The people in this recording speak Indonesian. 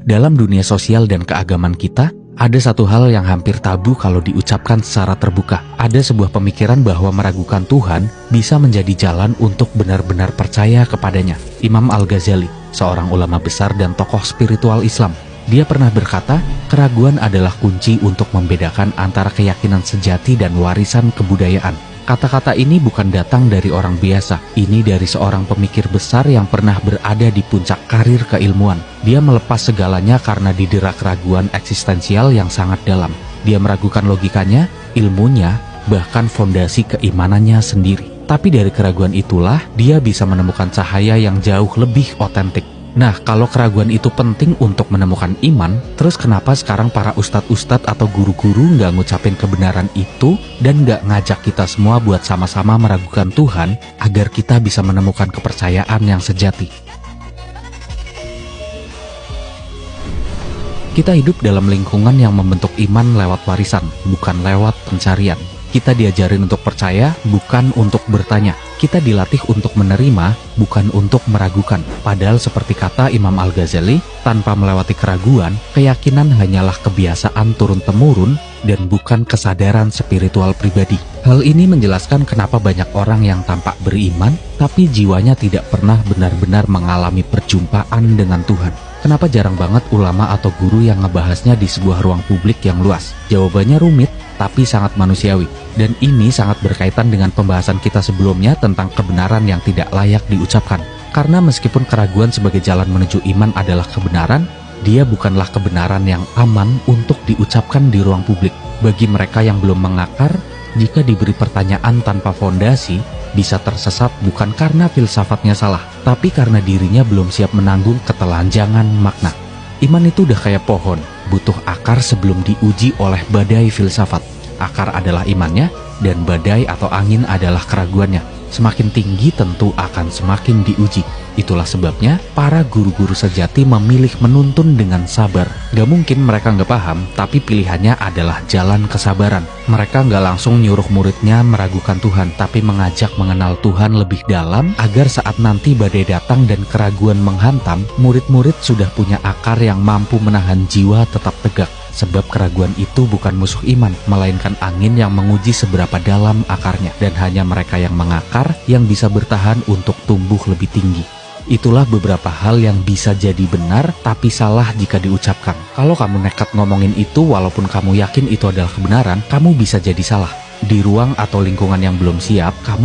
Dalam dunia sosial dan keagamaan kita, ada satu hal yang hampir tabu kalau diucapkan secara terbuka. Ada sebuah pemikiran bahwa meragukan Tuhan bisa menjadi jalan untuk benar-benar percaya kepadanya. Imam Al-Ghazali, seorang ulama besar dan tokoh spiritual Islam, dia pernah berkata, keraguan adalah kunci untuk membedakan antara keyakinan sejati dan warisan kebudayaan. Kata-kata ini bukan datang dari orang biasa. Ini dari seorang pemikir besar yang pernah berada di puncak karir keilmuan. Dia melepas segalanya karena didera keraguan eksistensial yang sangat dalam. Dia meragukan logikanya, ilmunya, bahkan fondasi keimanannya sendiri. Tapi dari keraguan itulah dia bisa menemukan cahaya yang jauh lebih otentik. Nah, kalau keraguan itu penting untuk menemukan iman, terus kenapa sekarang para ustadz-ustadz atau guru-guru nggak ngucapin kebenaran itu dan nggak ngajak kita semua buat sama-sama meragukan Tuhan agar kita bisa menemukan kepercayaan yang sejati? Kita hidup dalam lingkungan yang membentuk iman lewat warisan, bukan lewat pencarian. Kita diajarin untuk percaya, bukan untuk bertanya. Kita dilatih untuk menerima, bukan untuk meragukan. Padahal seperti kata Imam Al-Ghazali, tanpa melewati keraguan, keyakinan hanyalah kebiasaan turun-temurun dan bukan kesadaran spiritual pribadi. Hal ini menjelaskan kenapa banyak orang yang tampak beriman, tapi jiwanya tidak pernah benar-benar mengalami perjumpaan dengan Tuhan. Kenapa jarang banget ulama atau guru yang ngebahasnya di sebuah ruang publik yang luas? Jawabannya rumit, tapi sangat manusiawi. Dan ini sangat berkaitan dengan pembahasan kita sebelumnya tentang kebenaran yang tidak layak diucapkan. Karena meskipun keraguan sebagai jalan menuju iman adalah kebenaran, dia bukanlah kebenaran yang aman untuk diucapkan di ruang publik. Bagi mereka yang belum mengakar, jika diberi pertanyaan tanpa fondasi, bisa tersesat bukan karena filsafatnya salah, tapi karena dirinya belum siap menanggung ketelanjangan makna. Iman itu udah kayak pohon, butuh akar sebelum diuji oleh badai filsafat. Akar adalah imannya, dan badai atau angin adalah keraguannya. Semakin tinggi tentu akan semakin diuji. Itulah sebabnya para guru-guru sejati memilih menuntun dengan sabar. Gak mungkin mereka nggak paham, tapi pilihannya adalah jalan kesabaran. Mereka nggak langsung nyuruh muridnya meragukan Tuhan, tapi mengajak mengenal Tuhan lebih dalam agar saat nanti badai datang dan keraguan menghantam, murid-murid sudah punya akar yang mampu menahan jiwa tetap tegak. Sebab keraguan itu bukan musuh iman, melainkan angin yang menguji seberapa dalam akarnya. Dan hanya mereka yang mengakar yang bisa bertahan untuk tumbuh lebih tinggi. Itulah beberapa hal yang bisa jadi benar, tapi salah jika diucapkan. Kalau kamu nekat ngomongin itu, walaupun kamu yakin itu adalah kebenaran, kamu bisa jadi salah. Di ruang atau lingkungan yang belum siap, kamu